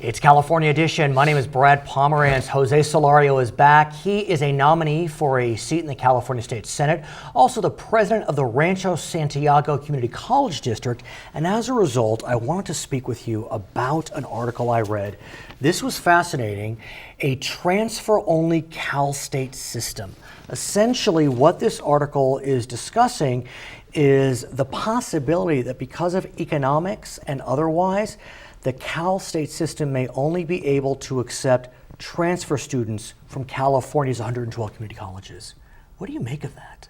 It's California Edition. My name is Brad Pomerance. Jose Solorio is back. He is a nominee for a seat in the California State Senate, also the president of the Rancho Santiago Community College District. And as a result, I wanted to speak with you about an article I read. This was fascinating. A transfer-only Cal State system. Essentially, what this article is discussing is the possibility that because of economics and otherwise, the Cal State system may only be able to accept transfer students from California's 112 community colleges. What do you make of that?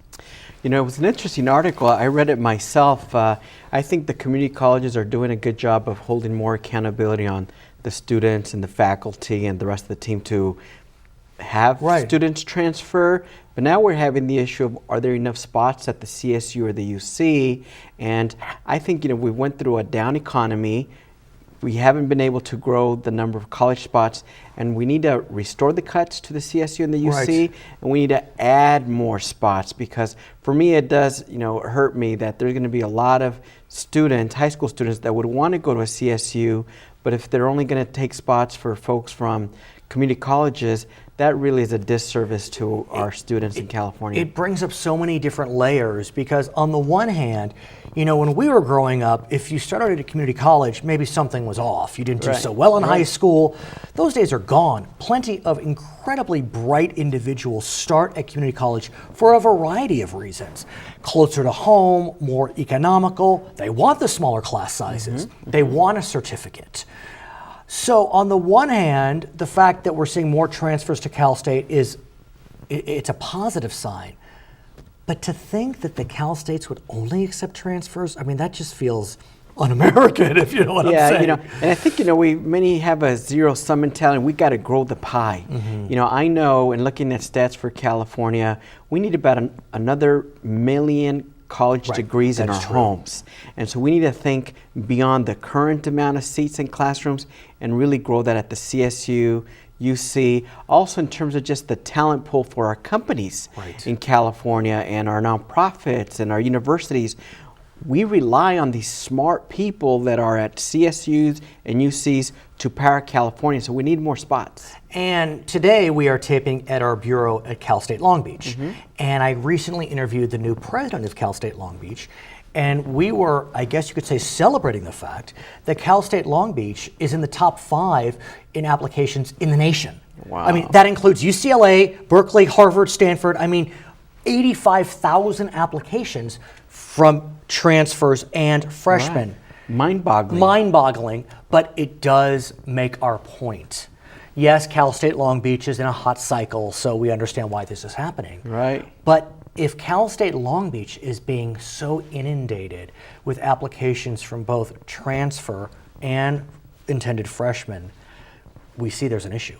You know, it was an interesting article. I read it myself. I think the community colleges are doing a good job of holding more accountability on the students and the faculty and the rest of the team to have students transfer. But now we're having the issue of, are there enough spots at the CSU or the UC? And I think, you know, we went through a down economy. We haven't been able to grow the number of college spots, and we need to restore the cuts to the CSU and the UC, and we need to add more spots, because for me it does, you know, hurt me that there's going to be a lot of students, high school students, that would want to go to a CSU, but if they're only going to take spots for folks from community colleges, that really is a disservice to our students in California. It brings up so many different layers, because on the one hand, you know, when we were growing up, if you started at a community college, maybe something was off. You didn't do so well in high school. Those days are gone. Plenty of incredibly bright individuals start at community college for a variety of reasons. Closer to home, more economical. They want the smaller class sizes. They want a certificate. So on the one hand, the fact that we're seeing more transfers to Cal State it's a positive sign. But to think that the Cal States would only accept transfers, I mean, that just feels un-American, if you know what I'm saying. Yeah, you know, and I think, you know, many have a zero-sum mentality. We got to grow the pie. You know, I know, in looking at stats for California, we need about another million college degrees in our homes. And so we need to think beyond the current amount of seats in classrooms and really grow that at the CSU, UC, also in terms of just the talent pool for our companies in California and our nonprofits and our universities. We rely on these smart people that are at CSUs and UCs to power California, so we need more spots. And today we are taping at our bureau at Cal State Long Beach. And I recently interviewed the new president of Cal State Long Beach, and we were, I guess you could say, celebrating the fact that Cal State Long Beach is in the top 5 in applications in the nation. Wow. I mean, that includes UCLA, Berkeley, Harvard, Stanford. I mean, 85,000 applications from transfers and freshmen. Mind-boggling. Mind-boggling, but it does make our point. Yes, Cal State Long Beach is in a hot cycle, so we understand why this is happening. But if Cal State Long Beach is being so inundated with applications from both transfer and intended freshmen, we see there's an issue.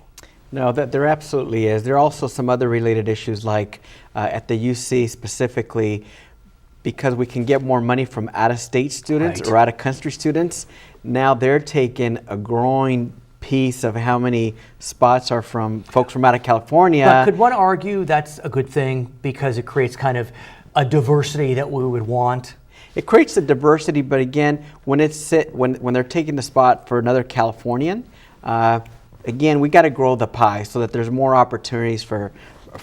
No, there absolutely is. There are also some other related issues, like at the UC specifically, because we can get more money from out-of-state students or out-of-country students. Now they're taking a growing piece of how many spots are from folks from out of California. But could one argue that's a good thing because it creates kind of a diversity that we would want? It creates a diversity, but again, when they're taking the spot for another Californian, again, we got to grow the pie so that there's more opportunities for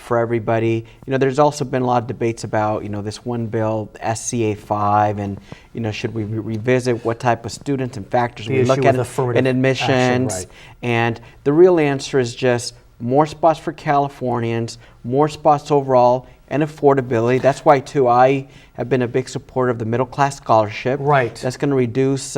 everybody. You know, there's also been a lot of debates about, you know, this one bill, SCA 5, and, you know, should we revisit what type of students and factors we look at in admissions. And the real answer is just more spots for Californians, more spots overall, and affordability. That's why, too, I have been a big supporter of the middle class scholarship. That's going to reduce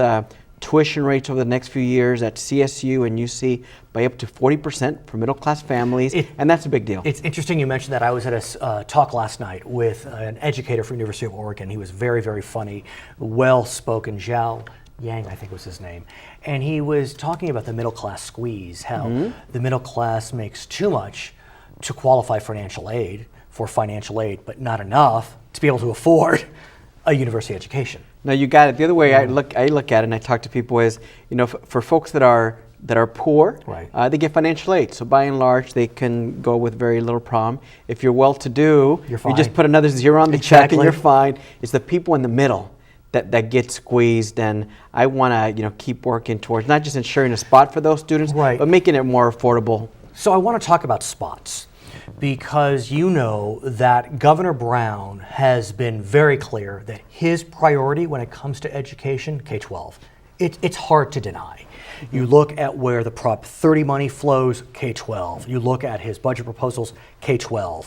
tuition rates over the next few years at CSU and UC by up to 40% for middle-class families, and that's a big deal. It's interesting you mentioned that. I was at a talk last night with an educator from the University of Oregon. He was very, very funny, well-spoken. Zhao Yang, I think was his name. And he was talking about the middle-class squeeze, how the middle class makes too much to qualify for financial aid, but not enough to be able to afford a university education. No, you got it. The other way I look at it, and I talk to people, is, you know, for folks that are poor, they get financial aid. So by and large, they can go with very little problem. If you're well-to-do, you just put another zero on the check and you're fine. It's the people in the middle that get squeezed, and I want to keep working towards not just ensuring a spot for those students, right, but making it more affordable. So I want to talk about spots, because you know that Governor Brown has been very clear that his priority when it comes to education, K-12, it's hard to deny. You look at where the Prop 30 money flows, K-12. You look at his budget proposals, K-12.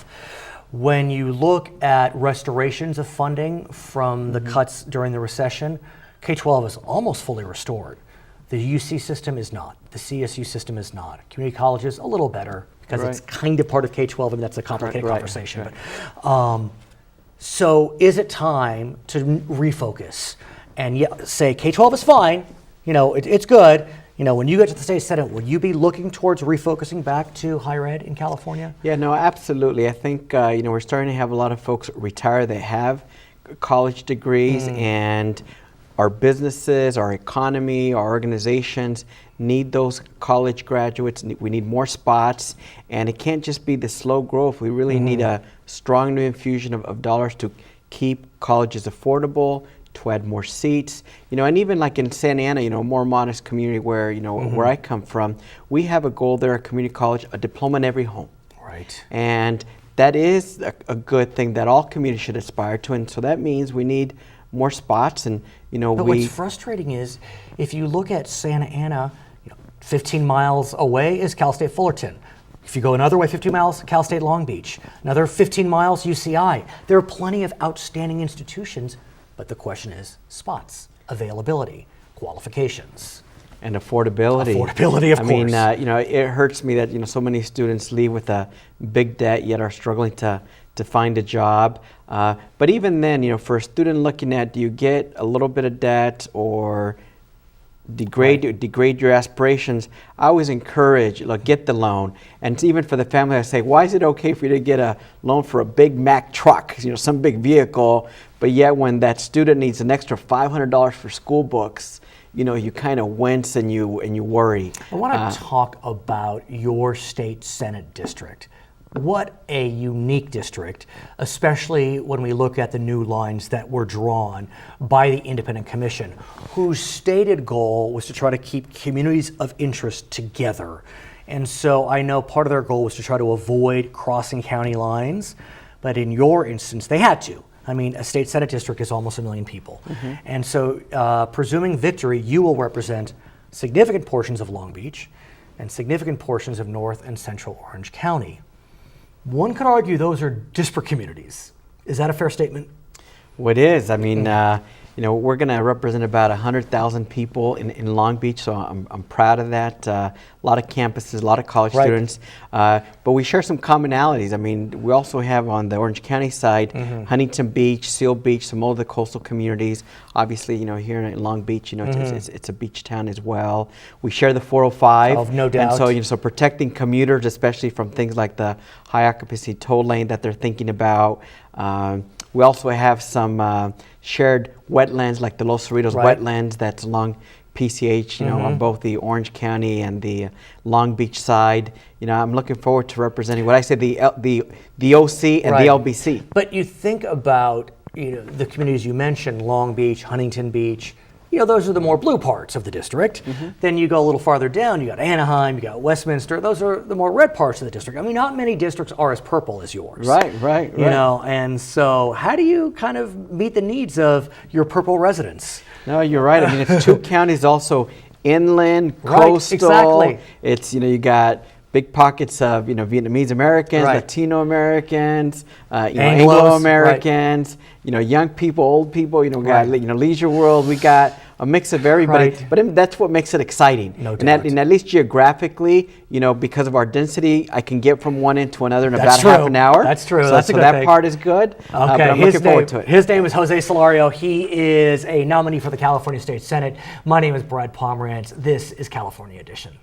When you look at restorations of funding from the cuts during the recession, K-12 is almost fully restored. The UC system is not. The CSU system is not. Community colleges, a little better, because it's kind of part of K-12, and that's a complicated conversation. Right. But, so is it time to refocus and say K-12 is fine, it's good. When you get to the state Senate, will you be looking towards refocusing back to higher ed in California? Yeah, no, absolutely. I think, we're starting to have a lot of folks retire that have college degrees, and our businesses, our economy, our organizations need those college graduates. We need more spots, and it can't just be the slow growth. We really need a strong new infusion of dollars to keep colleges affordable, to add more seats, and even like in Santa Ana, a more modest community where, where I come from, we have a goal there at community college, a diploma in every home. Right. And that is a good thing that all communities should aspire to, and so that means we need more spots, and But what's frustrating is, if you look at Santa Ana, 15 miles away is Cal State Fullerton. If you go another way, 15 miles, Cal State Long Beach. Another 15 miles, UCI. There are plenty of outstanding institutions, but the question is spots, availability, qualifications. And affordability. Affordability, of course. I mean, it hurts me that, so many students leave with a big debt, yet are struggling to find a job. But even then, for a student looking at, do you get a little bit of debt or degrade your aspirations? I always encourage, get the loan. And even for the family, I say, why is it okay for you to get a loan for a big Mack truck, some big vehicle, but yet when that student needs an extra $500 for school books, you kind of wince and you worry. I want to talk about your state Senate district. What a unique district, especially when we look at the new lines that were drawn by the Independent Commission, whose stated goal was to try to keep communities of interest together. And so I know part of their goal was to try to avoid crossing county lines, but in your instance, they had to. I mean, a state Senate district is almost 1 million people. And so presuming victory, you will represent significant portions of Long Beach and significant portions of North and Central Orange County. One could argue those are disparate communities. Is that a fair statement? Well, it is. I mean, we're going to represent about 100,000 people in Long Beach, so I'm proud of that. A lot of campuses, a lot of college students, but we share some commonalities. I mean, we also have on the Orange County side, Huntington Beach, Seal Beach, some of the coastal communities. Obviously, here in Long Beach, it's a beach town as well. We share the 405. Oh, no doubt. And so, so protecting commuters, especially from things like the high occupancy toll lane that they're thinking about. We also have some shared wetlands, like the Los Cerritos wetlands that's along PCH, on both the Orange County and the Long Beach side. I'm looking forward to representing what I say the OC and the LBC. But you think about the communities you mentioned, Long Beach, Huntington Beach. Those are the more blue parts of the district. Then you go a little farther down, you got Anaheim, you got Westminster. Those are the more red parts of the district. I mean, not many districts are as purple as yours. Right. And so how do you kind of meet the needs of your purple residents? No, you're right. I mean, it's 2 counties also inland, coastal. Exactly. It's, you got big pockets of, Vietnamese Americans, Latino Americans, Anglo Americans, young people, old people, got, Leisure World. We got a mix of everybody, but that's what makes it exciting. No doubt. And at least geographically, because of our density, I can get from one end to another in about half an hour. That's true. So, That's a good that thing. part is good. Okay, but I'm looking forward to it. His name is Jose Solorio. He is a nominee for the California State Senate. My name is Brad Pomerance. This is California Edition.